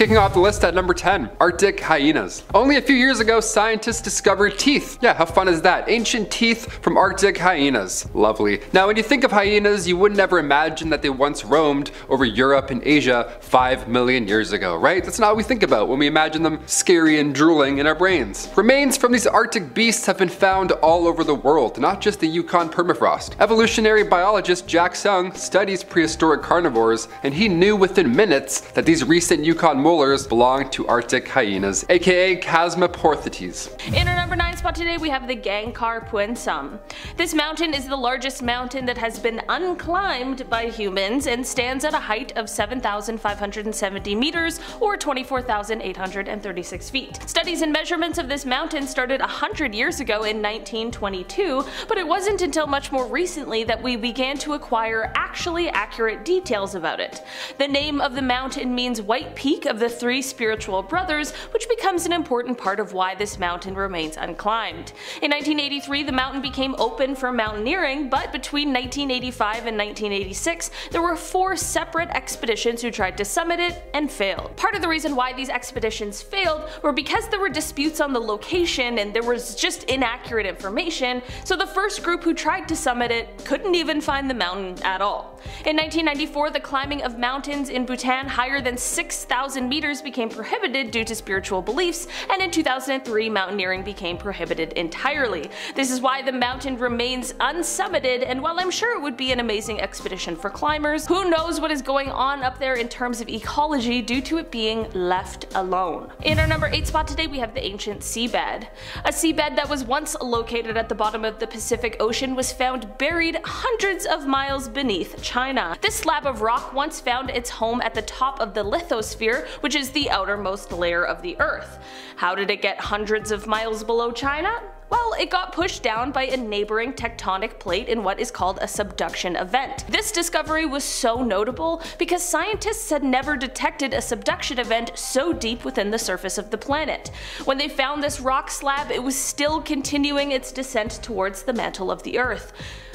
Kicking off the list at number 10, Arctic hyenas. Only a few years ago, scientists discovered teeth. Yeah, how fun is that? Ancient teeth from Arctic hyenas. Lovely. Now, when you think of hyenas, you would never imagine that they once roamed over Europe and Asia 5 million years ago, right? That's not what we think about when we imagine them scary and drooling in our brains. Remains from these Arctic beasts have been found all over the world, not just the Yukon permafrost. Evolutionary biologist Jack Sung studies prehistoric carnivores, and he knew within minutes that these recent Yukon molars belong to Arctic hyenas, aka Chasmoporthetes. In our number 9 spot today, we have the Gangkhar Puensum. This mountain is the largest mountain that has been unclimbed by humans and stands at a height of 7,570 meters or 24,836 feet. Studies and measurements of this mountain started 100 years ago in 1922, but it wasn't until much more recently that we began to acquire actually accurate details about it. The name of the mountain means White Peak of the Three Spiritual Brothers, which becomes an important part of why this mountain remains unclimbed. In 1983, the mountain became open for mountaineering, but between 1985 and 1986, there were 4 separate expeditions who tried to summit it and failed. Part of the reason why these expeditions failed were because there were disputes on the location and there was just inaccurate information, so the first group who tried to summit it couldn't even find the mountain at all. In 1994, the climbing of mountains in Bhutan higher than 6,000 meters became prohibited due to spiritual beliefs, and in 2003 mountaineering became prohibited entirely. This is why the mountain remains unsummited, and while I'm sure it would be an amazing expedition for climbers, who knows what is going on up there in terms of ecology due to it being left alone. In our number 8 spot today, we have the ancient seabed. A seabed that was once located at the bottom of the Pacific Ocean was found buried hundreds of miles beneath China. This slab of rock once found its home at the top of the lithosphere, which is the outermost layer of the Earth. How did it get hundreds of miles below China? Well, it got pushed down by a neighboring tectonic plate in what is called a subduction event. This discovery was so notable because scientists had never detected a subduction event so deep within the surface of the planet. When they found this rock slab, it was still continuing its descent towards the mantle of the Earth.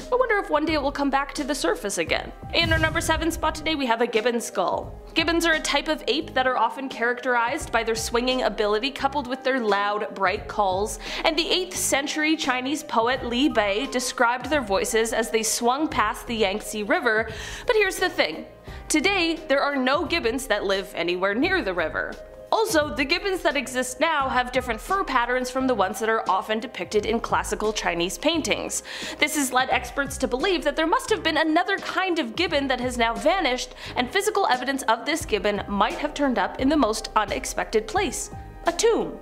I wonder if one day it will come back to the surface again. In our number 7 spot today, we have a gibbon skull. Gibbons are a type of ape that are often characterized by their swinging ability coupled with their loud, bright calls, and the 8th century Chinese poet Li Bai described their voices as they swung past the Yangtze River. But here's the thing. Today, there are no gibbons that live anywhere near the river. Also, the gibbons that exist now have different fur patterns from the ones that are often depicted in classical Chinese paintings. This has led experts to believe that there must have been another kind of gibbon that has now vanished, and physical evidence of this gibbon might have turned up in the most unexpected place. A tomb.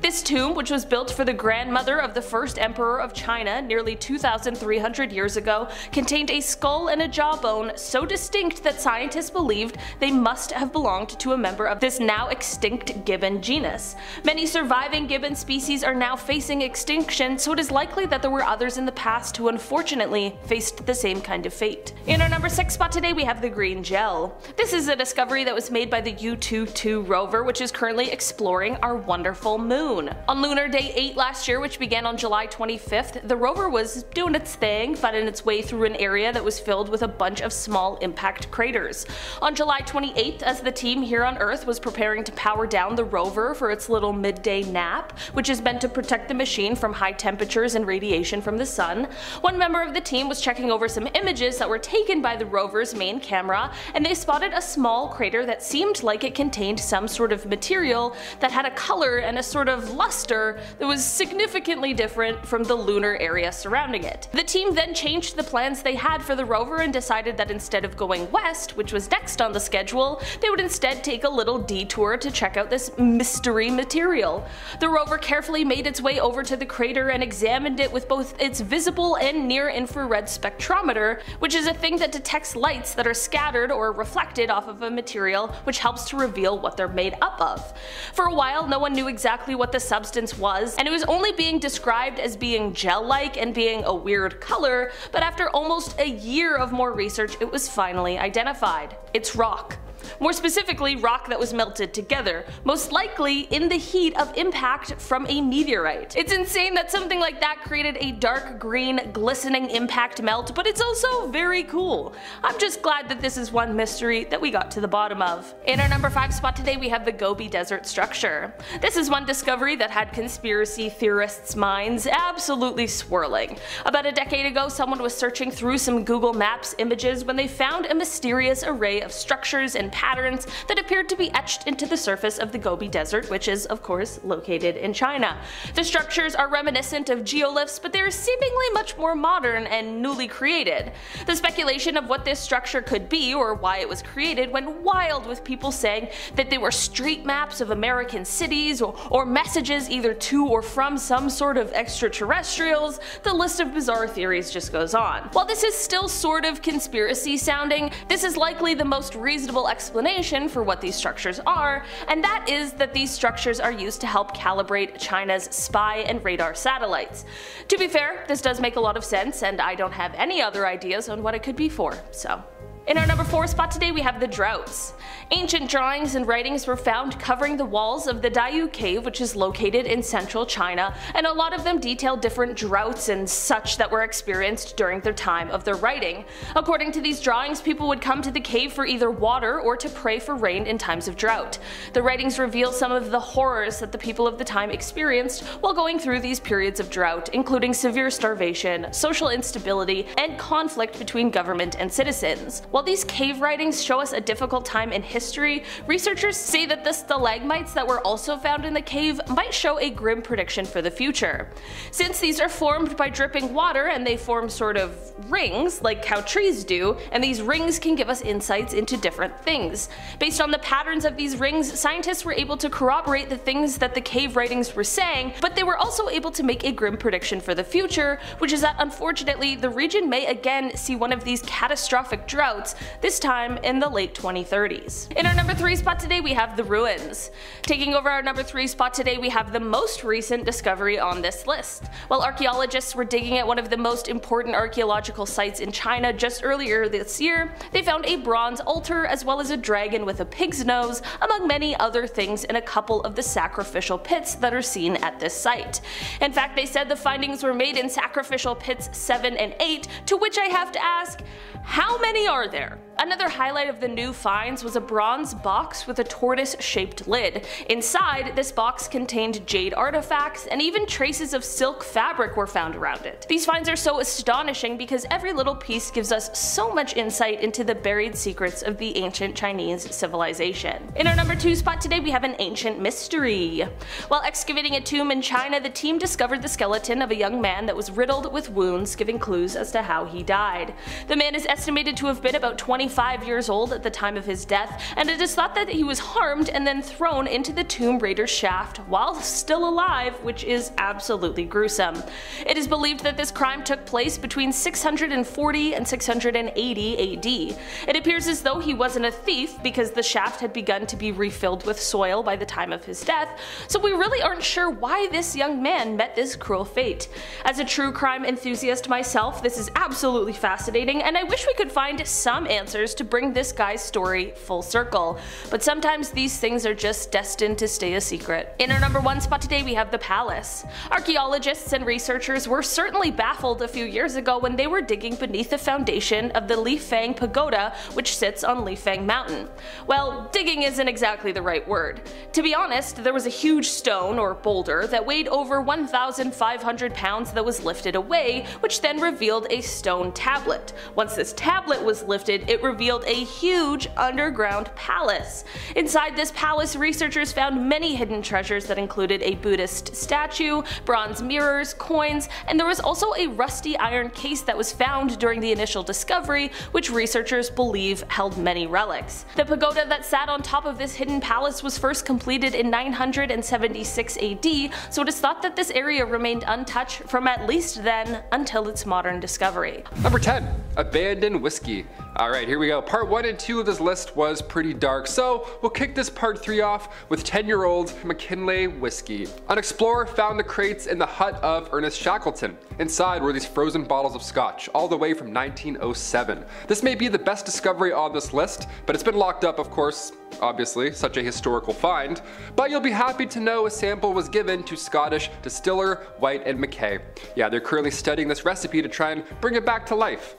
This tomb, which was built for the grandmother of the first emperor of China nearly 2,300 years ago, contained a skull and a jawbone so distinct that scientists believed they must have belonged to a member of this now extinct gibbon genus. Many surviving gibbon species are now facing extinction, so it is likely that there were others in the past who unfortunately faced the same kind of fate. In our number 6 spot today, we have the green gel. This is a discovery that was made by the Yutu-2 rover, which is currently exploring our wonderful moon. On Lunar Day 8 last year, which began on July 25th, the rover was doing its thing, finding its way through an area that was filled with a bunch of small impact craters. On July 28th, as the team here on Earth was preparing to power down the rover for its little midday nap, which is meant to protect the machine from high temperatures and radiation from the sun, one member of the team was checking over some images that were taken by the rover's main camera, and they spotted a small crater that seemed like it contained some sort of material that had a color and a sort of luster that was significantly different from the lunar area surrounding it. The team then changed the plans they had for the rover and decided that instead of going west, which was next on the schedule, they would instead take a little detour to check out this mystery material. The rover carefully made its way over to the crater and examined it with both its visible and near-infrared spectrometer, which is a thing that detects lights that are scattered or reflected off of a material, which helps to reveal what they're made up of. For a while, no one knew exactly what the substance was, and it was only being described as being gel-like and being a weird color, but after almost a year of more research, it was finally identified. It's rock. More specifically, rock that was melted together, most likely in the heat of impact from a meteorite. It's insane that something like that created a dark green, glistening impact melt, but it's also very cool. I'm just glad that this is one mystery that we got to the bottom of. In our number 5 spot today, we have the Gobi Desert structure. This is one discovery that had conspiracy theorists' minds absolutely swirling. About a decade ago, someone was searching through some Google Maps images when they found a mysterious array of structures and patterns that appeared to be etched into the surface of the Gobi Desert, which is, of course, located in China. The structures are reminiscent of geoliths, but they are seemingly much more modern and newly created. The speculation of what this structure could be or why it was created went wild, with people saying that they were street maps of American cities or messages either to or from some sort of extraterrestrials. The list of bizarre theories just goes on. While this is still sort of conspiracy sounding, this is likely the most reasonable explanation for what these structures are, and that is that these structures are used to help calibrate China's spy and radar satellites. To be fair, this does make a lot of sense, and I don't have any other ideas on what it could be for, so. In our number 4 spot today, we have the droughts. Ancient drawings and writings were found covering the walls of the Diyu Cave, which is located in central China, and a lot of them detail different droughts and such that were experienced during the time of their writing. According to these drawings, people would come to the cave for either water or to pray for rain in times of drought. The writings reveal some of the horrors that the people of the time experienced while going through these periods of drought, including severe starvation, social instability, and conflict between government and citizens. While these cave writings show us a difficult time in history, researchers say that the stalagmites that were also found in the cave might show a grim prediction for the future. Since these are formed by dripping water and they form sort of rings, like how trees do, and these rings can give us insights into different things. Based on the patterns of these rings, scientists were able to corroborate the things that the cave writings were saying, but they were also able to make a grim prediction for the future, which is that unfortunately the region may again see one of these catastrophic droughts, this time in the late 2030s. In our number 3 spot today, we have the ruins. Taking over our number 3 spot today, we have the most recent discovery on this list. While archaeologists were digging at one of the most important archaeological sites in China just earlier this year, they found a bronze altar as well as a dragon with a pig's nose, among many other things, in a couple of the sacrificial pits that are seen at this site. In fact, they said the findings were made in sacrificial pits 7 and 8, to which I have to ask, how many are there? Another highlight of the new finds was a bronze box with a tortoise-shaped lid. Inside, this box contained jade artifacts, and even traces of silk fabric were found around it. These finds are so astonishing because every little piece gives us so much insight into the buried secrets of the ancient Chinese civilization. In our number 2 spot today, we have an ancient mystery. While excavating a tomb in China, the team discovered the skeleton of a young man that was riddled with wounds, giving clues as to how he died. The man is estimated to have been about 25 years old at the time of his death, and it is thought that he was harmed and then thrown into the Tomb Raider shaft while still alive, which is absolutely gruesome. It is believed that this crime took place between 640 and 680 AD. It appears as though he wasn't a thief because the shaft had begun to be refilled with soil by the time of his death, so we really aren't sure why this young man met this cruel fate. As a true crime enthusiast myself, this is absolutely fascinating, and I wish we could find some answers to bring this guy's story full circle, but sometimes these things are just destined to stay a secret. In our number 1 spot today, we have the palace. Archaeologists and researchers were certainly baffled a few years ago when they were digging beneath the foundation of the Lifeng Pagoda, which sits on Lifeng Mountain. Well, digging isn't exactly the right word. To be honest, there was a huge stone, or boulder, that weighed over 1,500 pounds that was lifted away, which then revealed a stone tablet. Once this tablet was lifted, it revealed a huge underground palace. Inside this palace, researchers found many hidden treasures that included a Buddhist statue, bronze mirrors, coins, and there was also a rusty iron case that was found during the initial discovery, which researchers believe held many relics. The pagoda that sat on top of this hidden palace was first completed in 976 AD, so it is thought that this area remained untouched from at least then until its modern discovery. Number 10. Abandoned whiskey. Alright, here we go. Part 1 and 2 of this list was pretty dark, so we'll kick this part 3 off with 10-year-old McKinley whiskey. An explorer found the crates in the hut of Ernest Shackleton. Inside were these frozen bottles of scotch, all the way from 1907. This may be the best discovery on this list, but it's been locked up, of course, obviously, such a historical find, but you'll be happy to know a sample was given to Scottish distiller White and Mackay. Yeah, they're currently studying this recipe to try and bring it back to life.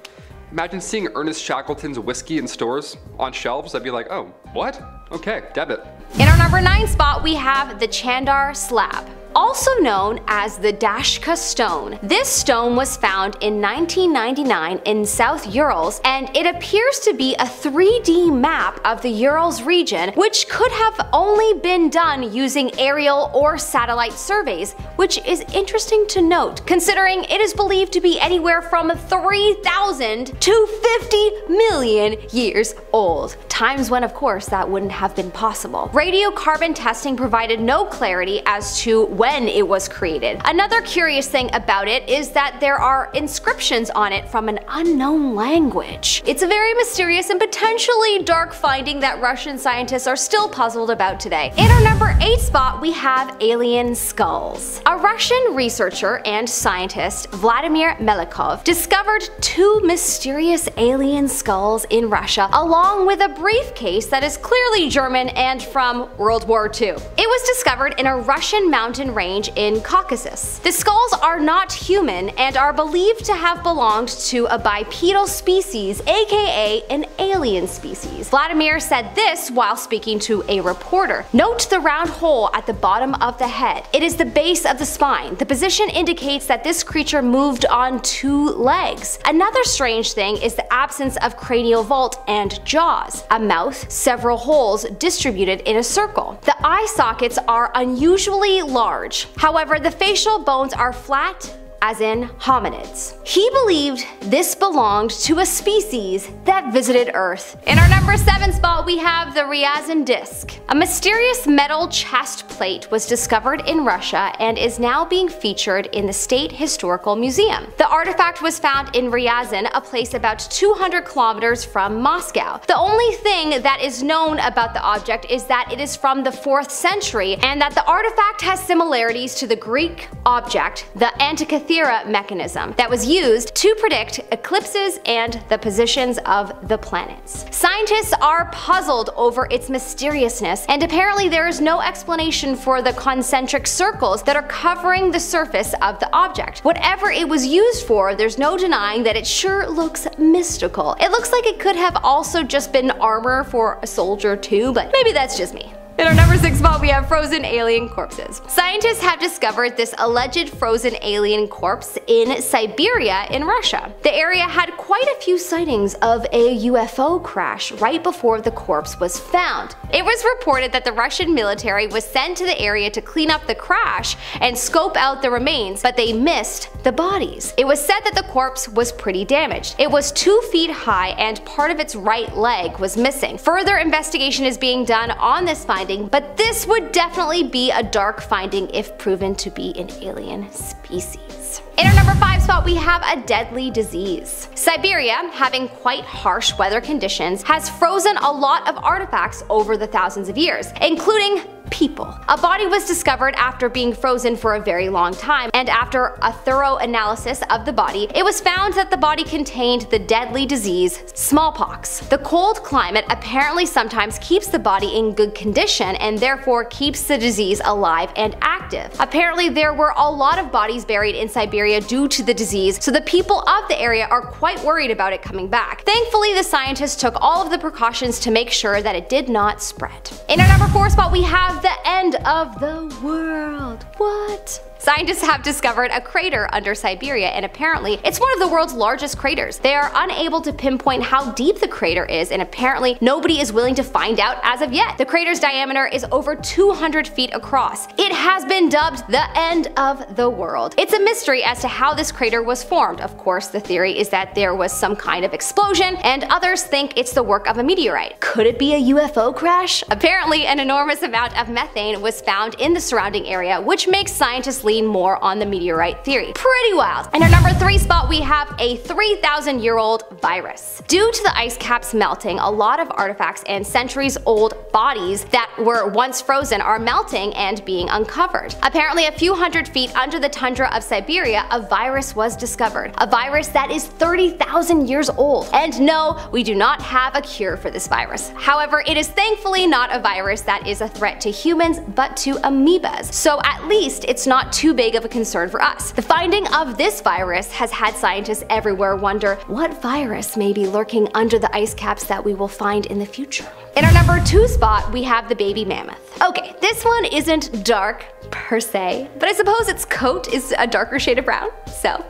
Imagine seeing Ernest Shackleton's whiskey in stores on shelves. I'd be like, oh, what? Okay, debit. In our number 9 spot, we have the Chandar Slab, also known as the Dashka Stone. This stone was found in 1999 in South Urals, and it appears to be a 3D map of the Urals region, which could have only been done using aerial or satellite surveys, which is interesting to note, considering it is believed to be anywhere from 3,000 to 50 million years old. Times when, of course, that wouldn't have been possible. Radiocarbon testing provided no clarity as to when it was created. Another curious thing about it is that there are inscriptions on it from an unknown language. It's a very mysterious and potentially dark finding that Russian scientists are still puzzled about today. In our number 8 spot, we have alien skulls. A Russian researcher and scientist, Vladimir Melikov, discovered 2 mysterious alien skulls in Russia, along with a briefcase that is clearly German and from World War II. It was discovered in a Russian mountain range in Caucasus. The skulls are not human and are believed to have belonged to a bipedal species, aka an alien species. Vladimir said this while speaking to a reporter. Note the round hole at the bottom of the head. It is the base of the spine. The position indicates that this creature moved on 2 legs. Another strange thing is the absence of cranial vault and jaws, a mouth, several holes distributed in a circle. The eye sockets are unusually large. However, the facial bones are flat, as in hominids. He believed this belonged to a species that visited Earth. In our number 7 spot, we have the Ryazan disc. A mysterious metal chest plate was discovered in Russia and is now being featured in the State Historical Museum. The artifact was found in Ryazan, a place about 200 kilometers from Moscow. The only thing that is known about the object is that it is from the 4th century and that the artifact has similarities to the Greek object, the Antikythera mechanism, that was used to predict eclipses and the positions of the planets. Scientists are puzzled over its mysteriousness, and apparently there is no explanation for the concentric circles that are covering the surface of the object. Whatever it was used for, there's no denying that it sure looks mystical. It looks like it could have also just been armor for a soldier too, but maybe that's just me. In our number 6 spot, we have frozen alien corpses. Scientists have discovered this alleged frozen alien corpse in Siberia in Russia. The area had quite a few sightings of a UFO crash right before the corpse was found. It was reported that the Russian military was sent to the area to clean up the crash and scope out the remains, but they missed the bodies. It was said that the corpse was pretty damaged. It was 2 feet high and part of its right leg was missing. Further investigation is being done on this finding, but this would definitely be a dark finding if proven to be an alien species. In our number 5 spot, we have a deadly disease. Siberia, having quite harsh weather conditions, has frozen a lot of artifacts over the thousands of years, including people. A body was discovered after being frozen for a very long time, and after a thorough analysis of the body, it was found that the body contained the deadly disease smallpox. The cold climate apparently sometimes keeps the body in good condition and therefore keeps the disease alive and active. Apparently there were a lot of bodies buried in Siberia due to the disease, so the people of the area are quite worried about it coming back. Thankfully, the scientists took all of the precautions to make sure that it did not spread. In our number 4 spot, we have the end of the world. What? Scientists have discovered a crater under Siberia, and apparently it's one of the world's largest craters. They are unable to pinpoint how deep the crater is, and apparently nobody is willing to find out as of yet. The crater's diameter is over 200 feet across. It has been dubbed the end of the world. It's a mystery as to how this crater was formed. Of course, the theory is that there was some kind of explosion, and others think it's the work of a meteorite. Could it be a UFO crash? Apparently, an enormous amount of methane was found in the surrounding area, which makes scientists lean more on the meteorite theory. Pretty wild. In our number 3 spot, we have a 3,000-year-old virus. Due to the ice caps melting, a lot of artifacts and centuries-old bodies that were once frozen are melting and being uncovered. Apparently, a few hundred feet under the tundra of Siberia, a virus was discovered. A virus that is 30,000 years old. And no, we do not have a cure for this virus. However, it is thankfully not a virus that is a threat to humans, but to amoebas. So at least it's not too big of a concern for us. The finding of this virus has had scientists everywhere wonder what virus may be lurking under the ice caps that we will find in the future. In our number 2 spot, we have the baby mammoth. Okay, this one isn't dark per se, but I suppose its coat is a darker shade of brown, so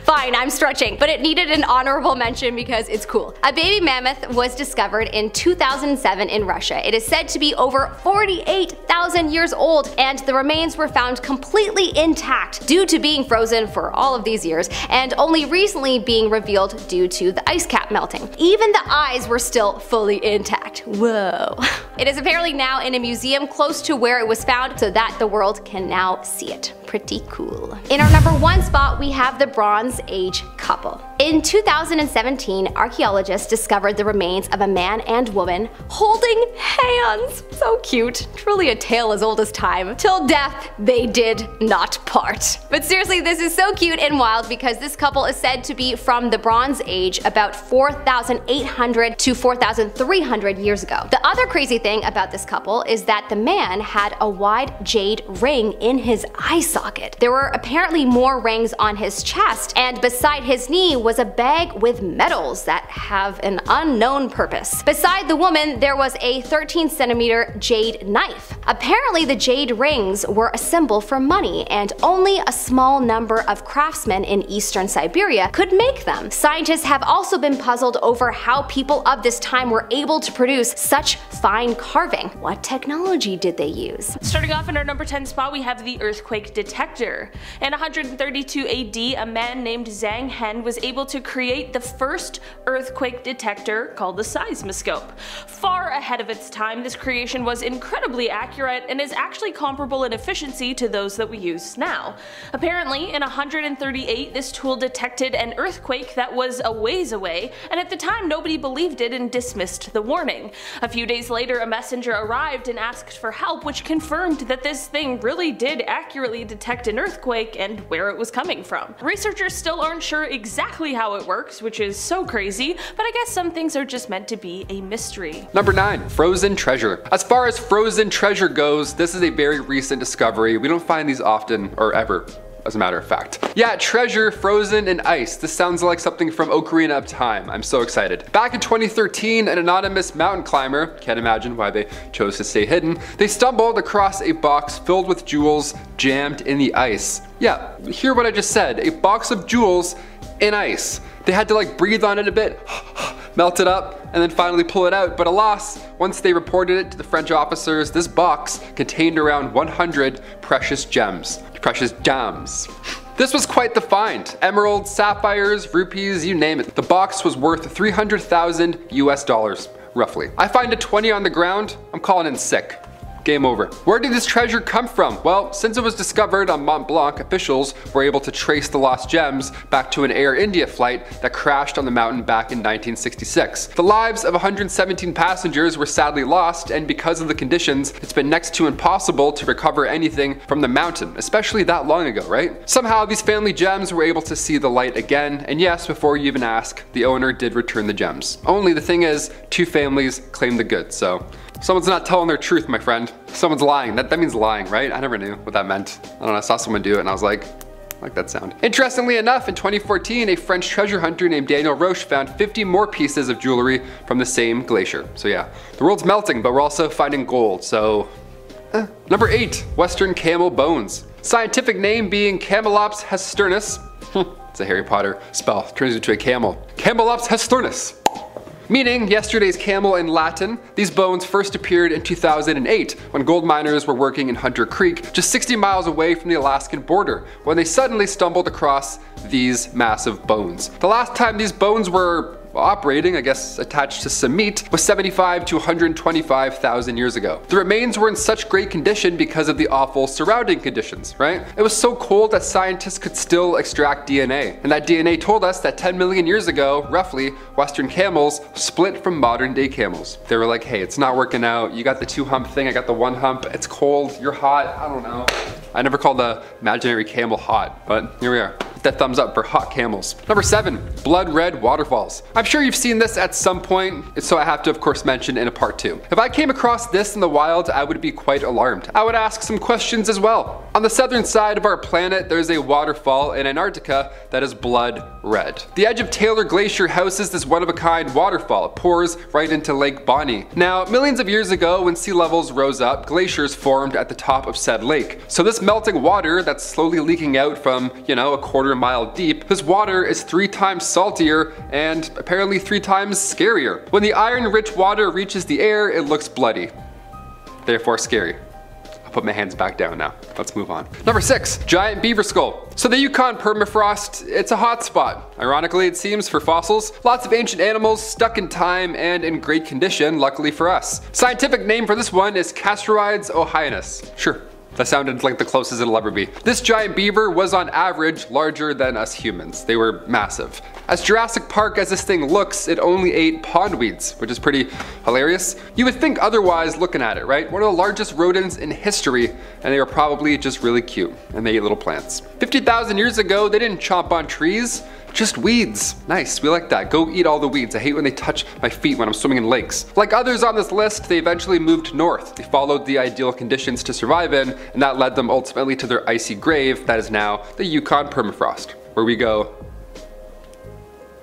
fine, I'm stretching, but it needed an honorable mention because it's cool. A baby mammoth was discovered in 2007 in Russia. It is said to be over 48,000 years old, and the remains were found completely intact due to being frozen for all of these years and only recently being revealed due to the ice cap melting. Even the eyes were still fully intact. Whoa. It is apparently now in a museum close to where it was found so that the world can now see it. Pretty cool. In our number 1 spot, we have the Bronze Age couple. In 2017, archaeologists discovered the remains of a man and woman holding hands. So cute. Truly a tale as old as time. Till death they did not part. But seriously, this is so cute and wild because this couple is said to be from the Bronze Age, about 4,800 to 4,300 years ago. The other crazy thing about this couple is that the man had a wide jade ring in his eye socket. There were apparently more rings on his chest, and beside his knee was a bag with medals that have an unknown purpose. Beside the woman, there was a 13-centimeter jade knife. Apparently, the jade rings were a symbol for money, and only a small number of craftsmen in eastern Siberia could make them. Scientists have also been puzzled over how people of this time were able to produce such fine carving. What technology did they use? Starting off in our number 10 spot, we have the earthquake detector. In 132 AD, a man named Zhang Hen was able to create the first earthquake detector called the seismoscope. Far ahead of its time, this creation was incredibly accurate and is actually comparable in efficiency to those that we use now. Apparently, in 138, this tool detected an earthquake that was a ways away, and at the time nobody believed it and dismissed the warning. A few days later, a messenger arrived and asked for help, which confirmed that this thing really did accurately detect an earthquake and where it was coming from. Researchers still aren't sure exactly how it works, which is so crazy, but I guess some things are just meant to be a mystery. Number 9. Frozen treasure. As far as frozen treasure goes, this is a very recent discovery. We don't find these often or ever, as a matter of fact. Yeah, treasure frozen in ice. This sounds like something from Ocarina of Time. I'm so excited. Back in 2013, an anonymous mountain climber, can't imagine why they chose to stay hidden, they stumbled across a box filled with jewels jammed in the ice. Yeah, hear what I just said, a box of jewels in ice. They had to like breathe on it a bit, melt it up, and then finally pull it out. But alas, once they reported it to the French officers, this box contained around 100 precious gems. Precious gems. This was quite the find. Emeralds, sapphires, rupees, you name it. The box was worth 300,000 US dollars, roughly. I find a 20 on the ground, I'm calling in sick. Game over. Where did this treasure come from? Well, since it was discovered on Mont Blanc, officials were able to trace the lost gems back to an Air India flight that crashed on the mountain back in 1966. The lives of 117 passengers were sadly lost, and because of the conditions, it's been next to impossible to recover anything from the mountain, especially that long ago, right? Somehow these family gems were able to see the light again, and yes, before you even ask, the owner did return the gems. Only the thing is, 2 families claim the goods, so someone's not telling their truth, my friend. Someone's lying. That means lying, right? I never knew what that meant. I don't know, I saw someone do it and I was like that sound. Interestingly enough, in 2014, a French treasure hunter named Daniel Roche found 50 more pieces of jewelry from the same glacier. So yeah, the world's melting, but we're also finding gold, so Number 8, Western camel bones. Scientific name being Camelops hesternus. It's a Harry Potter spell, turns into a camel. Camelops hesternus. Meaning yesterday's camel in Latin. These bones first appeared in 2008 when gold miners were working in Hunter Creek, just 60 miles away from the Alaskan border, when they suddenly stumbled across these massive bones. The last time these bones were operating, I guess attached to some meat, was 75 to 125,000 years ago. The remains were in such great condition because of the awful surrounding conditions, right? It was so cold that scientists could still extract DNA. And that DNA told us that 10 million years ago, roughly, Western camels split from modern day camels. They were like, hey, it's not working out. You got the 2-hump thing, I got the 1-hump. It's cold, you're hot, I don't know. I never called the imaginary camel hot, but here we are. That thumbs up for hot camels. Number 7, blood red waterfalls. I'm sure you've seen this at some point, so I have to of course mention in a part 2. If I came across this in the wild, I would be quite alarmed. I would ask some questions as well. On the southern side of our planet, there's a waterfall in Antarctica that is blood red. The edge of Taylor Glacier houses this one-of-a-kind waterfall. It pours right into Lake Bonny. Now, millions of years ago, when sea levels rose up, glaciers formed at the top of said lake. So this melting water that's slowly leaking out from, a quarter-mile deep, this water is 3 times saltier and apparently 3 times scarier. When the iron-rich water reaches the air, it looks bloody, therefore scary. Put my hands back down now. Let's move on. Number 6, giant beaver skull. So the Yukon permafrost, it's a hot spot. Ironically, it seems, for fossils. Lots of ancient animals stuck in time and in great condition, luckily for us. Scientific name for this one is Castorides ohainus. Sure. That sounded like the closest it'll ever be. This giant beaver was on average larger than us humans. They were massive. As Jurassic Park as this thing looks, it only ate pondweeds, which is pretty hilarious. You would think otherwise looking at it, right? One of the largest rodents in history, and they were probably just really cute, and they ate little plants. 50,000 years ago, they didn't chomp on trees. Just weeds. Nice, we like that. Go eat all the weeds. I hate when they touch my feet when I'm swimming in lakes. Like others on this list, they eventually moved north. They followed the ideal conditions to survive in, and that led them ultimately to their icy grave that is now the Yukon permafrost, where we go,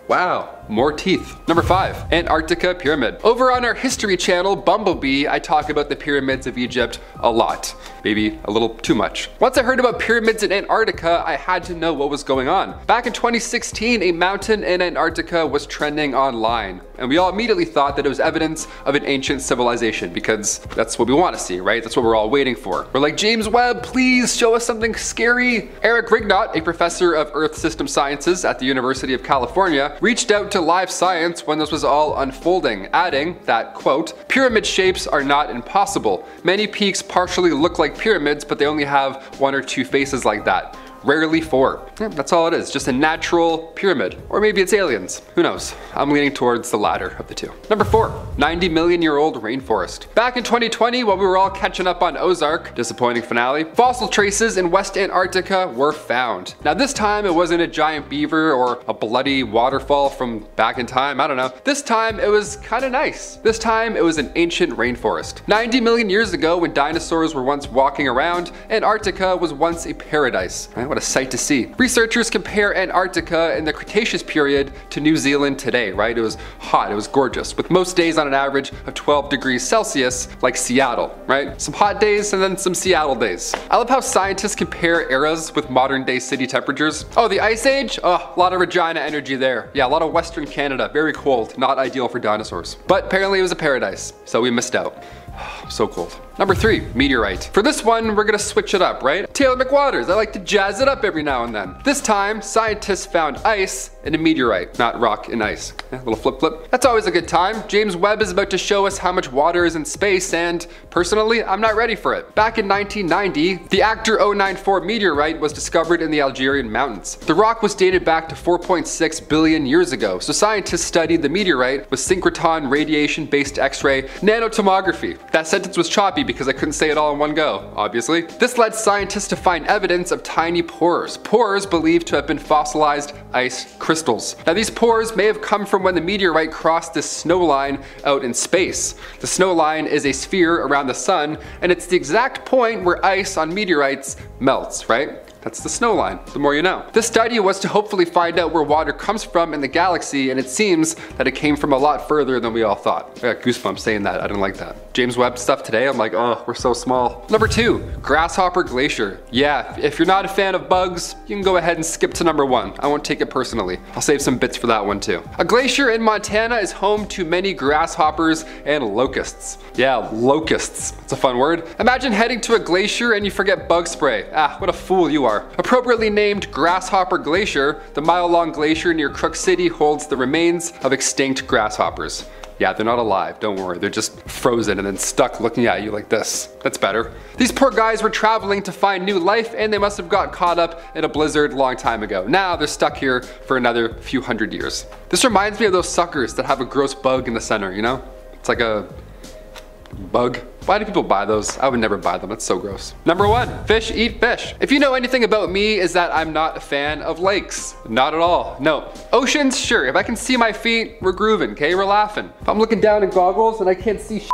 wow, more teeth. Number 5, Antarctica Pyramid. Over on our History channel, Bumblebee, I talk about the pyramids of Egypt a lot. Maybe a little too much. Once I heard about pyramids in Antarctica, I had to know what was going on. Back in 2016, a mountain in Antarctica was trending online, and we all immediately thought that it was evidence of an ancient civilization, because that's what we want to see, right? That's what we're all waiting for. We're like, James Webb, please show us something scary. Eric Rignot, a professor of Earth System Sciences at the University of California, reached out to Live Science when this was all unfolding, adding that, quote, pyramid shapes are not impossible. Many peaks partially look like pyramids, but they only have 1 or 2 faces like that. Rarely 4. Yeah, that's all it is, just a natural pyramid. Or maybe it's aliens, who knows? I'm leaning towards the latter of the 2. Number 4, 90 million year old rainforest. Back in 2020, while we were all catching up on Ozark, disappointing finale, fossil traces in West Antarctica were found. Now this time it wasn't a giant beaver or a bloody waterfall from back in time, I don't know. This time it was kind of nice. This time it was an ancient rainforest. 90 million years ago, when dinosaurs were once walking around, Antarctica was once a paradise. What a sight to see. Researchers compare Antarctica in the Cretaceous period to New Zealand today, right? It was hot, it was gorgeous, with most days on an average of 12 degrees Celsius, like Seattle, right? Some hot days and then some Seattle days. I love how scientists compare eras with modern day city temperatures. Oh, the Ice Age? Oh, a lot of Regina energy there. Yeah, a lot of Western Canada, very cold, not ideal for dinosaurs. But apparently it was a paradise, so we missed out. So cold. Number 3, meteorite. For this one, we're gonna switch it up, right? Taylor McWaters, I like to jazz it up every now and then. This time, scientists found ice in a meteorite, not rock and ice. Yeah, little flip flip. That's always a good time. James Webb is about to show us how much water is in space, and personally, I'm not ready for it. Back in 1990, the Actor 094 meteorite was discovered in the Algerian mountains. The rock was dated back to 4.6 billion years ago, so scientists studied the meteorite with synchrotron radiation-based X-ray nanotomography. That sentence was choppy because I couldn't say it all in one go, obviously. This led scientists to find evidence of tiny pores. Pores believed to have been fossilized ice crystals. Now these pores may have come from when the meteorite crossed this snow line out in space. The snow line is a sphere around the sun, and it's the exact point where ice on meteorites melts, right? That's the snow line, the more you know. This study was to hopefully find out where water comes from in the galaxy, and it seems that it came from a lot further than we all thought. I got goosebumps saying that, I didn't like that. James Webb stuff today, I'm like, oh, we're so small. Number 2, Grasshopper Glacier. Yeah, if you're not a fan of bugs, you can go ahead and skip to number 1. I won't take it personally. I'll save some bits for that one too. A glacier in Montana is home to many grasshoppers and locusts. Yeah, locusts, it's a fun word. Imagine heading to a glacier and you forget bug spray. Ah, what a fool you are. are. Appropriately named Grasshopper Glacier, the mile-long glacier near Crook City holds the remains of extinct grasshoppers. Yeah, they're not alive, don't worry. They're just frozen and then stuck looking at you like this. That's better. These poor guys were traveling to find new life and they must have got caught up in a blizzard a long time ago. Now they're stuck here for another few hundred years. This reminds me of those suckers that have a gross bug in the center, you know? It's like a bug. Why do people buy those? I would never buy them, that's so gross. Number 1, fish eat fish. If you know anything about me, is that I'm not a fan of lakes. Not at all, no. Oceans, sure, if I can see my feet, we're grooving, okay, we're laughing. If I'm looking down in goggles and I can't see shit,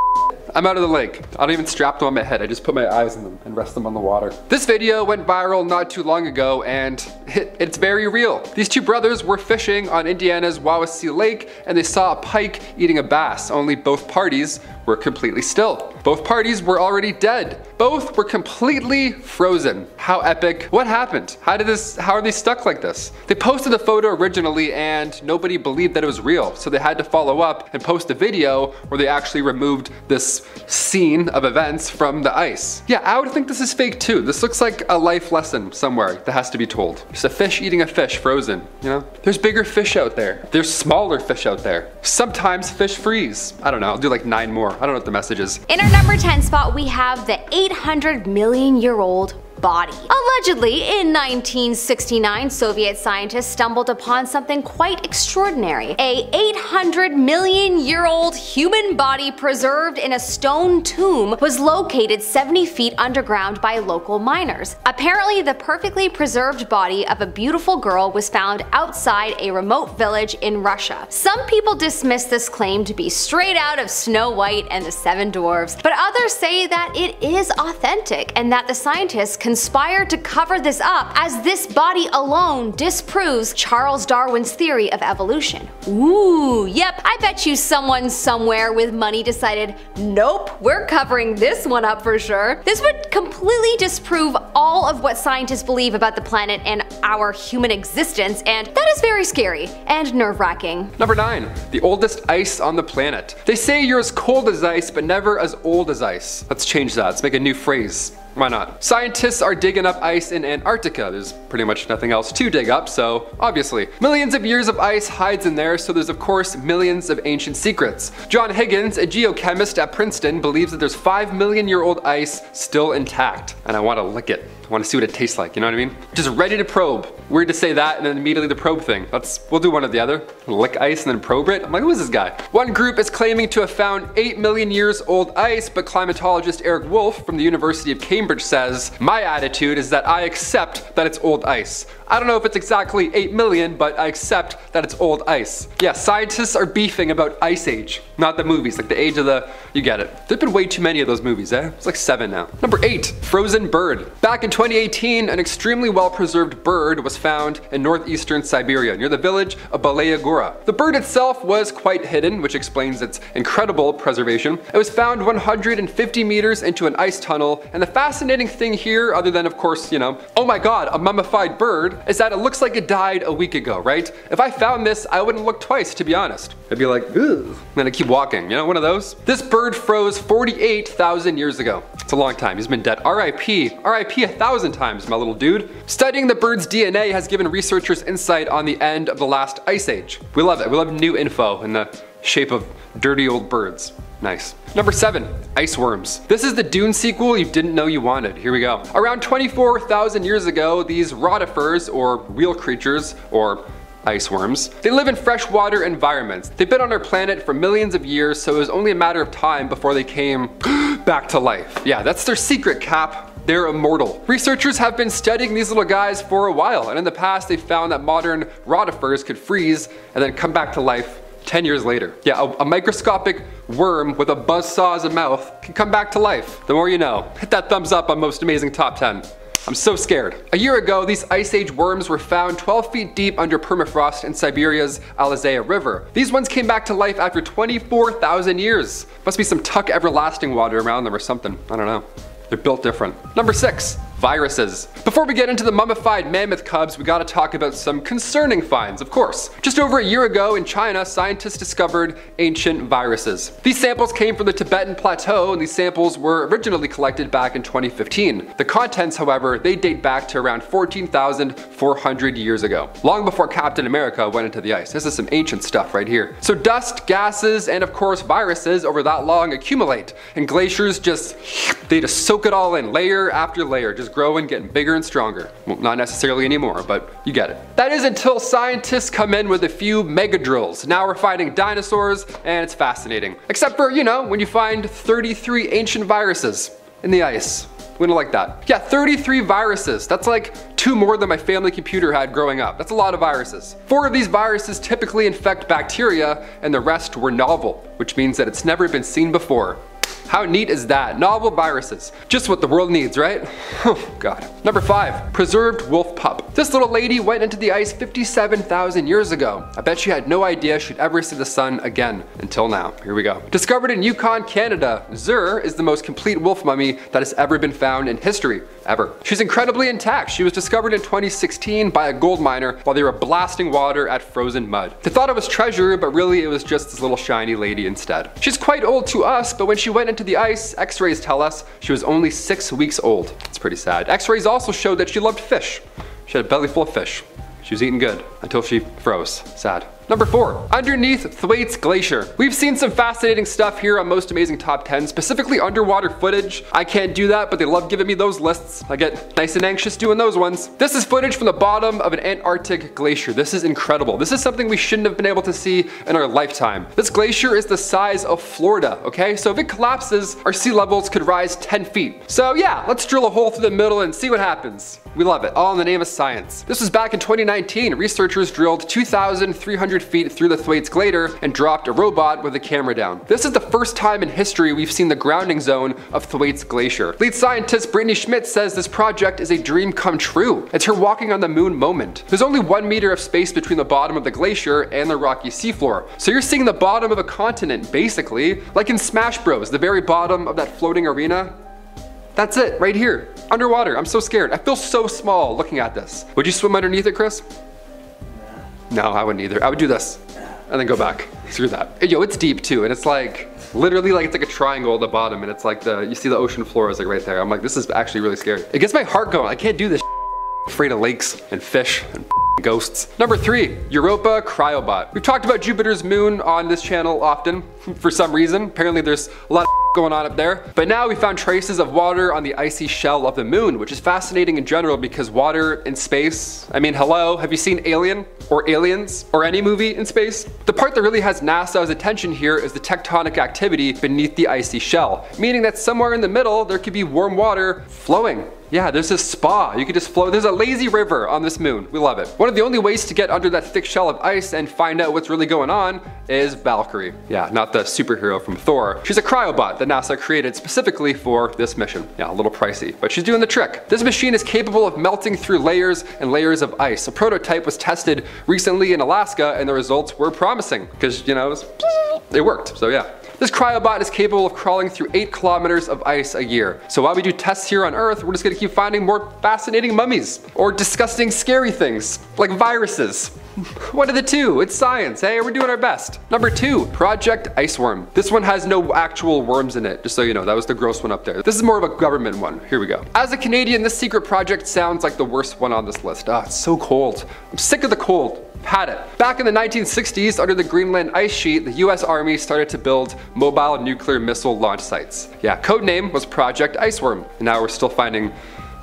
I'm out of the lake. I don't even strap them on my head, I just put my eyes in them and rest them on the water. This video went viral not too long ago and it's very real. These two brothers were fishing on Indiana's Wawasee Lake and they saw a pike eating a bass, only both parties were completely still. Both parties were already dead. Both were completely frozen. How epic. What happened? How are they stuck like this? They posted the photo originally and nobody believed that it was real, so they had to follow up and post a video where they actually removed this scene of events from the ice. Yeah, I would think this is fake too. This looks like a life lesson somewhere that has to be told. Just a fish eating a fish frozen, you know? There's bigger fish out there. There's smaller fish out there. Sometimes fish freeze. I don't know, I'll do like 9 more. I don't know what the message is. In our number 10 spot, we have the 800-million-year-old body. Allegedly, in 1969, Soviet scientists stumbled upon something quite extraordinary. A 800-million-year-old human body preserved in a stone tomb was located 70 feet underground by local miners. Apparently, the perfectly preserved body of a beautiful girl was found outside a remote village in Russia. Some people dismiss this claim to be straight out of Snow White and the Seven Dwarfs, but others say that it is authentic and that the scientists conspired to cover this up, as this body alone disproves Charles Darwin's theory of evolution. Ooh, yep, I bet you someone somewhere with money decided, nope, we're covering this one up for sure. This would completely disprove all of what scientists believe about the planet and our human existence, and that is very scary and nerve-wracking. Number 9, the oldest ice on the planet. They say you're as cold as ice, but never as old as ice. Let's change that, let's make a new phrase. Why not? Scientists are digging up ice in Antarctica. There's pretty much nothing else to dig up, so obviously. Millions of years of ice hides in there, so there's of course millions of ancient secrets. John Higgins, a geochemist at Princeton, believes that there's 5-million-year-old ice still intact. And I want to lick it. I want to see what it tastes like, you know what I mean? Just ready to probe. Weird to say that and then immediately the probe thing. We'll do one or the other. Lick ice and then probe it? I'm like, who is this guy? One group is claiming to have found 8 million years old ice, but climatologist Eric Wolf from the University of Cambridge says, my attitude is that I accept that it's old ice. I don't know if it's exactly 8 million, but I accept that it's old ice. Yeah, scientists are beefing about Ice Age, not the movies, like the age of the, you get it. There've been way too many of those movies, eh? It's like 7 now. Number 8, frozen bird. Back in 2018, an extremely well-preserved bird was found in northeastern Siberia, near the village of Balaya Gora. The bird itself was quite hidden, which explains its incredible preservation. It was found 150 meters into an ice tunnel, and the fascinating thing here, other than of course, you know, oh my god, a mummified bird, is that it looks like it died a week ago, right? If I found this, I wouldn't look twice, to be honest. I'd be like, ugh, and then I keep walking, you know, one of those. This bird froze 48,000 years ago. It's a long time, he's been dead. RIP 1,000 times, my little dude. Studying the bird's DNA has given researchers insight on the end of the last ice age. We love it, we love new info in the shape of dirty old birds. Nice. Number 7, ice worms. This is the Dune sequel you didn't know you wanted. Here we go. Around 24,000 years ago, these rotifers, or real creatures, or ice worms, they live in freshwater environments. They've been on our planet for millions of years, so it was only a matter of time before they came back to life. Yeah, that's their secret, Cap. They're immortal. Researchers have been studying these little guys for a while, and in the past they found that modern rotifers could freeze and then come back to life 10 years later. Yeah, a microscopic worm with a buzzsaw as a mouth can come back to life. The more you know. Hit that thumbs up on Most Amazing Top 10. I'm so scared. A year ago, these Ice Age worms were found 12 feet deep under permafrost in Siberia's Alizaya River. These ones came back to life after 24,000 years. Must be some Tuck Everlasting water around them or something. I don't know. They're built different. Number 6, viruses. Before we get into the mummified mammoth cubs, we gotta talk about some concerning finds, of course. Just over a year ago in China, scientists discovered ancient viruses. These samples came from the Tibetan Plateau, and these samples were originally collected back in 2015. The contents, however, they date back to around 14,400 years ago, long before Captain America went into the ice. This is some ancient stuff right here. So dust, gases, and of course viruses over that long accumulate, and glaciers just soak it all in, layer after layer, just growing, getting bigger and stronger. Well, not necessarily anymore, but you get it. That is until scientists come in with a few mega drills. Now we're finding dinosaurs, and it's fascinating. Except for, you know, when you find 33 ancient viruses in the ice. We don't like that. Yeah, 33 viruses. That's like 2 more than my family computer had growing up. That's a lot of viruses. 4 of these viruses typically infect bacteria, and the rest were novel, which means that it's never been seen before. How neat is that? Novel viruses. Just what the world needs, right? Oh God. Number 5, preserved wolf pup. This little lady went into the ice 57,000 years ago. I bet she had no idea she'd ever see the sun again, until now. Here we go. Discovered in Yukon, Canada, Zur is the most complete wolf mummy that has ever been found in history, ever. She's incredibly intact. She was discovered in 2016 by a gold miner while they were blasting water at frozen mud. They thought it was treasure, but really it was just this little shiny lady instead. She's quite old to us, but when she went into the ice, x-rays tell us she was only 6 weeks old. It's pretty sad. X-rays also showed that she loved fish. She had a belly full of fish. She was eating good until she froze. Sad. Number 4, underneath Thwaites Glacier. We've seen some fascinating stuff here on Most Amazing Top 10, specifically underwater footage. I can't do that, but they love giving me those lists. I get nice and anxious doing those ones. This is footage from the bottom of an Antarctic glacier. This is incredible. This is something we shouldn't have been able to see in our lifetime. This glacier is the size of Florida, okay? So if it collapses, our sea levels could rise 10 feet. So yeah, let's drill a hole through the middle and see what happens. We love it, all in the name of science. This was back in 2019. Researchers drilled 2,300 feet through the Thwaites Glacier and dropped a robot with a camera down. This is the first time in history we've seen the grounding zone of Thwaites Glacier. Lead scientist Brittany Schmidt says this project is a dream come true. It's her walking on the moon moment. There's only 1 meter of space between the bottom of the glacier and the rocky seafloor. So you're seeing the bottom of a continent, basically, like in Smash Bros, the very bottom of that floating arena. That's it, right here, underwater. I'm so scared. I feel so small looking at this. Would you swim underneath it, Chris? No, I wouldn't either. I would do this and then go back. Screw that. Yo, it's deep too, and it's like literally like it's like a triangle at the bottom, and it's like you see the ocean floor is like right there. I'm like, this is actually really scary. It gets my heart going. I can't do this. I'm afraid of lakes and fish and ghosts. Number 3, Europa Cryobot. We've talked about Jupiter's moon on this channel often for some reason. Apparently there's a lot of going on up there. But now we found traces of water on the icy shell of the moon, which is fascinating in general because water in space, I mean, hello, have you seen Alien or Aliens or any movie in space? The part that really has NASA's attention here is the tectonic activity beneath the icy shell, meaning that somewhere in the middle there could be warm water flowing. Yeah, there's this spa. You could just float. There's a lazy river on this moon. We love it. One of the only ways to get under that thick shell of ice and find out what's really going on is Valkyrie. Yeah, not the superhero from Thor. She's a cryobot that NASA created specifically for this mission. Yeah, a little pricey, but she's doing the trick. This machine is capable of melting through layers and layers of ice. A prototype was tested recently in Alaska, and the results were promising because, you know, it worked. So yeah. This cryobot is capable of crawling through 8 kilometers of ice a year. So while we do tests here on Earth, we're just gonna keep finding more fascinating mummies or disgusting, scary things like viruses. One of the two, it's science, hey, we're doing our best. Number 2, Project Iceworm. This one has no actual worms in it, just so you know, that was the gross one up there. This is more of a government one, here we go. As a Canadian, this secret project sounds like the worst one on this list. Ah, it's so cold. I'm sick of the cold. Had it. Back in the 1960s, under the Greenland ice sheet, the US Army started to build mobile nuclear missile launch sites. Yeah, codename was Project Iceworm. And now we're still finding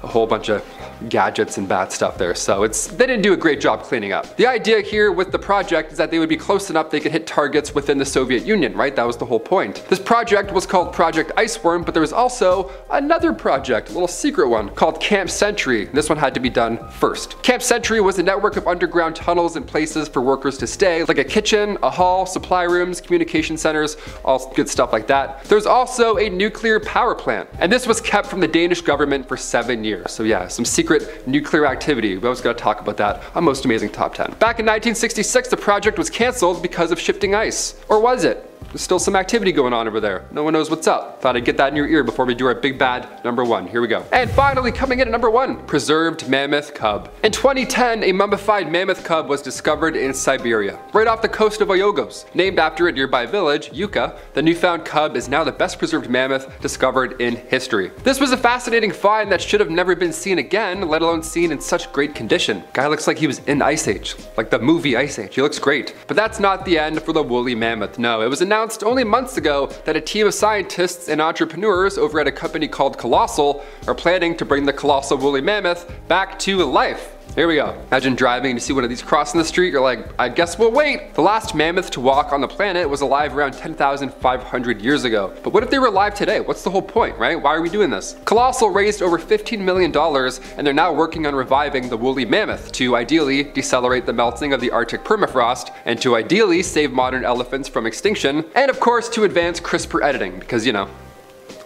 a whole bunch of gadgets and bad stuff there, so they didn't do a great job cleaning up. The idea here with the project is that they would be close enough they could hit targets within the Soviet Union, right? That was the whole point. This project was called Project Iceworm, but there was also another project, a little secret one, called Camp Century. This one had to be done first. Camp Century was a network of underground tunnels and places for workers to stay, like a kitchen, a hall, supply rooms, communication centers, all good stuff like that. There's also a nuclear power plant, and this was kept from the Danish government for 7 years. So yeah, some secret nuclear activity. We always gotta talk about that on Most Amazing Top 10. Back in 1966, the project was canceled because of shifting ice. Or was it? There's still some activity going on over there. No one knows what's up. Thought I'd get that in your ear before we do our big bad number 1. Here we go. And finally, coming in at number 1, preserved mammoth cub. In 2010, a mummified mammoth cub was discovered in Siberia, right off the coast of Oyogos. Named after a nearby village, Yuka, the newfound cub is now the best preserved mammoth discovered in history. This was a fascinating find that should have never been seen again, let alone seen in such great condition. Guy looks like he was in Ice Age, like the movie Ice Age. He looks great. But that's not the end for the woolly mammoth. No, it was announced only months ago that a team of scientists and entrepreneurs over at a company called Colossal are planning to bring the colossal woolly mammoth back to life. Here we go. Imagine driving and you see one of these crossing the street, you're like, I guess we'll wait. The last mammoth to walk on the planet was alive around 10,500 years ago. But what if they were alive today? What's the whole point, right? Why are we doing this? Colossal raised over $15 million and they're now working on reviving the woolly mammoth to ideally decelerate the melting of the Arctic permafrost and to ideally save modern elephants from extinction and of course to advance CRISPR editing because, you know,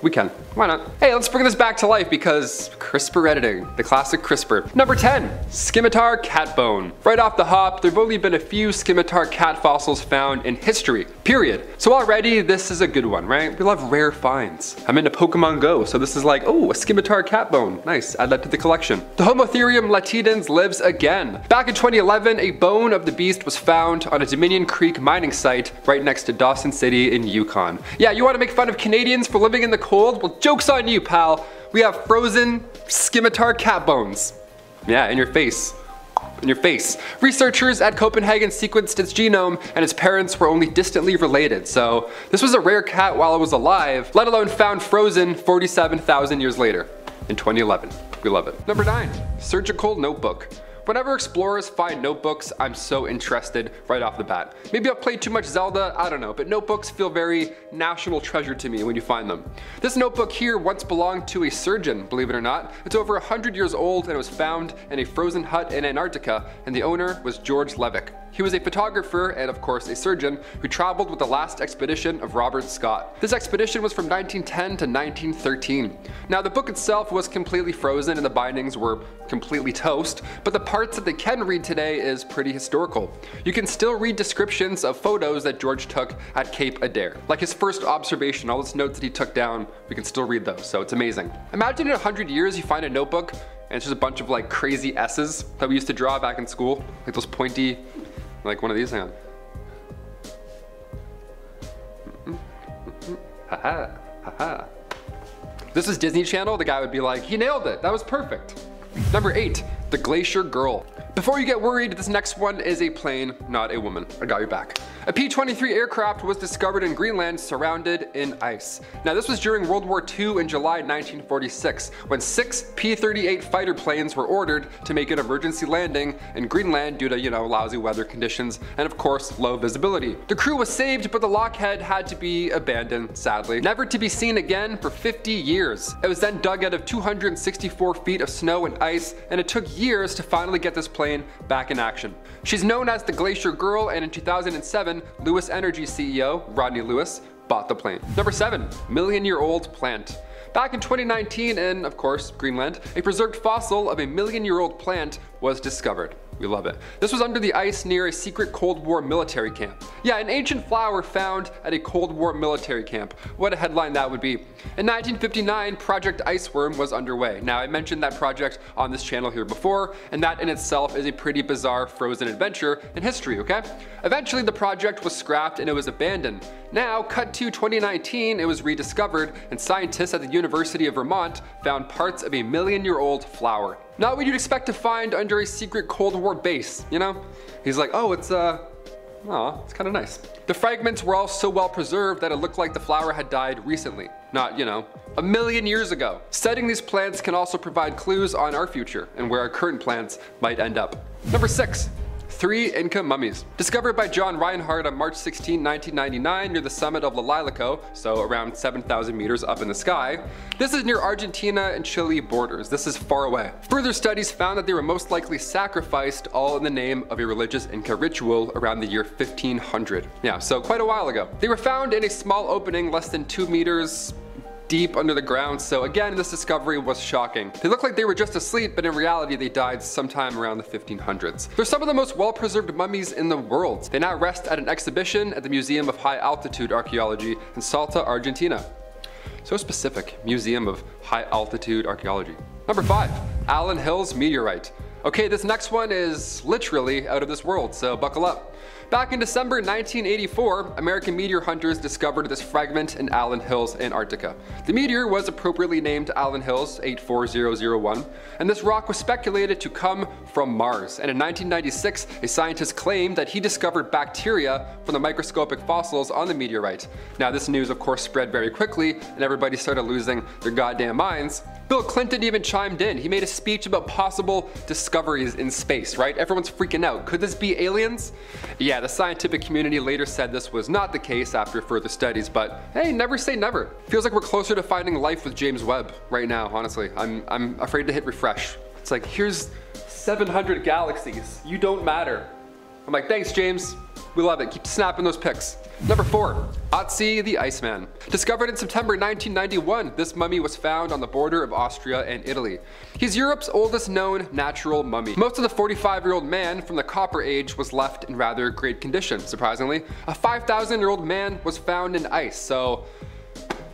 we can. Why not? Hey, let's bring this back to life because CRISPR editing, the classic CRISPR. Number 10, scimitar cat bone. Right off the hop, there have only been a few scimitar cat fossils found in history, period. So already this is a good one, right? We love rare finds. I'm into Pokemon Go, so this is like, oh, a scimitar cat bone. Nice, add that to the collection. The Homotherium latidens lives again. Back in 2011, a bone of the beast was found on a Dominion Creek mining site right next to Dawson City in Yukon. Yeah, you want to make fun of Canadians for living in the cold? Well, joke's on you, pal. We have frozen scimitar cat bones. Yeah, in your face. In your face. Researchers at Copenhagen sequenced its genome and its parents were only distantly related. So this was a rare cat while it was alive, let alone found frozen 47,000 years later in 2011. We love it. Number 9, surgical notebook. Whenever explorers find notebooks, I'm so interested right off the bat. Maybe I've played too much Zelda, I don't know, but notebooks feel very national treasure to me when you find them. This notebook here once belonged to a surgeon, believe it or not. It's over 100 years old and it was found in a frozen hut in Antarctica, and the owner was George Levick. He was a photographer and of course a surgeon who traveled with the last expedition of Robert Scott. This expedition was from 1910 to 1913. Now the book itself was completely frozen and the bindings were completely toast, but the parts that they can read today is pretty historical. You can still read descriptions of photos that George took at Cape Adair. Like his first observation, all those notes that he took down, we can still read those, so it's amazing. Imagine in 100 years you find a notebook and it's just a bunch of like crazy S's that we used to draw back in school, like those pointy, like one of these, hang on. Haha, haha. This is Disney Channel, the guy would be like, he nailed it, that was perfect. Number 8, the Glacier Girl. Before you get worried, this next one is a plane, not a woman. I got your back. A P-23 aircraft was discovered in Greenland surrounded in ice. Now this was during World War II in July 1946 when 6 P-38 fighter planes were ordered to make an emergency landing in Greenland due to, you know, lousy weather conditions and of course low visibility. The crew was saved, but the Lockheed had to be abandoned, sadly, never to be seen again for 50 years. It was then dug out of 264 feet of snow and ice, and it took years to finally get this plane back in action. She's known as the Glacier Girl, and in 2007, Lewis Energy CEO Rodney Lewis bought the plane. Number 7, million-year-old plant. Back in 2019 in, of course, Greenland, a preserved fossil of a million-year-old plant was discovered. We love it. This was under the ice near a secret Cold War military camp. Yeah, an ancient flower found at a Cold War military camp. What a headline that would be. In 1959, Project Iceworm was underway. Now, I mentioned that project on this channel here before, and that in itself is a pretty bizarre frozen adventure in history, okay? Eventually, the project was scrapped and it was abandoned. Now, cut to 2019, it was rediscovered, and scientists at the University of Vermont found parts of a million-year-old flower. Not what you'd expect to find under a secret Cold War base, you know? He's like, oh, it's kind of nice. The fragments were all so well preserved that it looked like the flower had died recently, not, you know, a million years ago. Studying these plants can also provide clues on our future and where our current plants might end up. Number 6. 3 Inca mummies. Discovered by John Reinhardt on March 16, 1999 near the summit of Lalailico, so around 7,000 meters up in the sky. This is near Argentina and Chile borders. This is far away. Further studies found that they were most likely sacrificed all in the name of a religious Inca ritual around the year 1500. Yeah, so quite a while ago. They were found in a small opening less than 2 meters deep under the ground, so again, this discovery was shocking. They look like they were just asleep, but in reality, they died sometime around the 1500s. They're some of the most well-preserved mummies in the world. They now rest at an exhibition at the Museum of High Altitude Archaeology in Salta, Argentina. So specific, Museum of High Altitude Archaeology. Number 5, Allan Hills meteorite. Okay, this next one is literally out of this world, so buckle up. Back in December 1984, American meteor hunters discovered this fragment in Allan Hills, Antarctica. The meteor was appropriately named Allan Hills 84001, and this rock was speculated to come from Mars. And in 1996, a scientist claimed that he discovered bacteria from the microscopic fossils on the meteorite. Now, this news, of course, spread very quickly, and everybody started losing their goddamn minds. Bill Clinton even chimed in. He made a speech about possible discoveries in space, right? Everyone's freaking out. Could this be aliens? Yeah, the scientific community later said this was not the case after further studies, but hey, never say never. Feels like we're closer to finding life with James Webb right now, honestly. I'm afraid to hit refresh. It's like, here's 700 galaxies. You don't matter. I'm like, thanks, James. We love it. Keep snapping those pics. Number 4, Otzi the Iceman. Discovered in September 1991, this mummy was found on the border of Austria and Italy. He's Europe's oldest known natural mummy. Most of the 45-year-old man from the Copper Age was left in rather great condition, surprisingly. A 5,000-year-old man was found in ice, so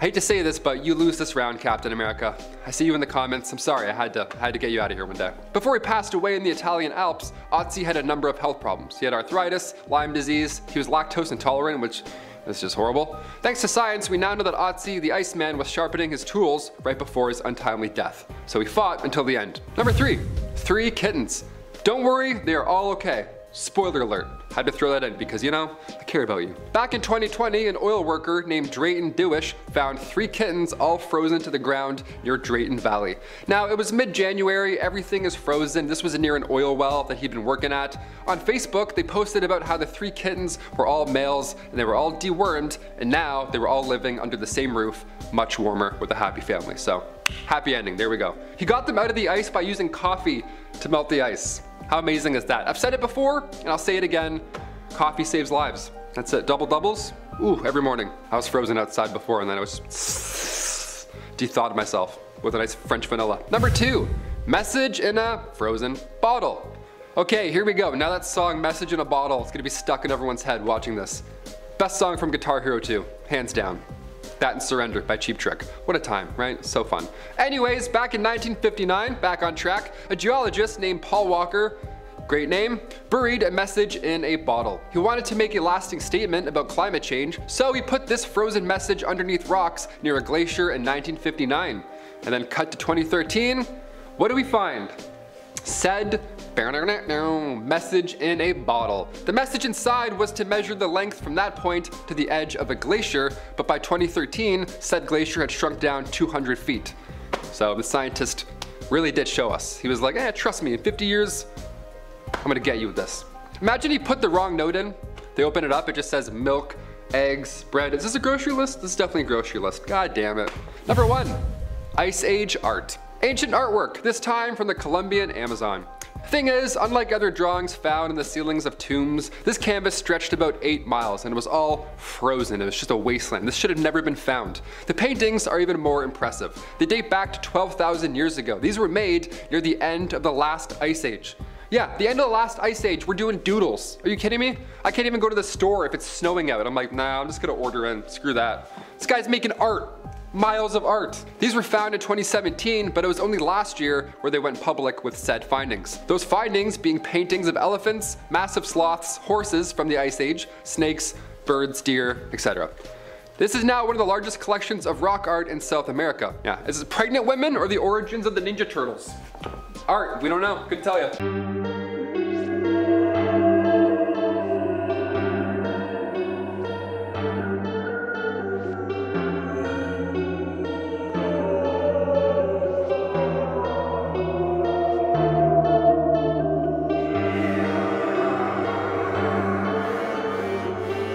I hate to say this, but you lose this round, Captain America. I see you in the comments. I'm sorry, I had to get you out of here one day. Before he passed away in the Italian Alps, Otzi had a number of health problems. He had arthritis, Lyme disease, he was lactose intolerant, which is just horrible. Thanks to science, we now know that Otzi the Iceman was sharpening his tools right before his untimely death. So he fought until the end. Number 3, 3 kittens. Don't worry, they are all okay. Spoiler alert. Had to throw that in because, you know, I care about you. Back in 2020, an oil worker named Drayton Dewish found 3 kittens all frozen to the ground near Drayton Valley. Now, it was mid-January, everything is frozen. This was near an oil well that he'd been working at. On Facebook, they posted about how the 3 kittens were all males and they were all dewormed, and now they were all living under the same roof, much warmer, with a happy family. So, happy ending, there we go. He got them out of the ice by using coffee to melt the ice. How amazing is that? I've said it before, and I'll say it again. Coffee saves lives. That's it. Double doubles? Ooh, every morning. I was frozen outside before, and then I was de-thawed myself with a nice French vanilla. Number 2, message in a frozen bottle. Okay, here we go. Now that song, Message in a Bottle, is gonna be stuck in everyone's head watching this. Best song from Guitar Hero 2, hands down. That and Surrender by Cheap Trick. What a time, right? So fun. Anyways, back in 1959, back on track, a geologist named Paul Walker, great name, buried a message in a bottle. He wanted to make a lasting statement about climate change, so he put this frozen message underneath rocks near a glacier in 1959. And then cut to 2013, what do we find? Said message in a bottle. The message inside was to measure the length from that point to the edge of a glacier, but by 2013, said glacier had shrunk down 200 feet. So the scientist really did show us. He was like, trust me, in 50 years, I'm gonna get you with this. Imagine he put the wrong note in. They open it up, it just says milk, eggs, bread. Is this a grocery list? This is definitely a grocery list. God damn it. Number 1, Ice Age art. Ancient artwork, this time from the Colombian Amazon. Thing is, unlike other drawings found in the ceilings of tombs, this canvas stretched about 8 miles and it was all frozen. It was just a wasteland. This should have never been found. The paintings are even more impressive. They date back to 12,000 years ago. These were made near the end of the last ice age. Yeah, the end of the last ice age, we're doing doodles. Are you kidding me? I can't even go to the store if it's snowing out. I'm like, nah, I'm just gonna order in, screw that. This guy's making art. Miles of art. These were found in 2017, but it was only last year where they went public with said findings. Those findings being paintings of elephants, massive sloths, horses from the Ice Age, snakes, birds, deer, etc. This is now one of the largest collections of rock art in South America. Yeah, is it pregnant women or the origins of the Ninja Turtles? Art, we don't know, couldn't tell you.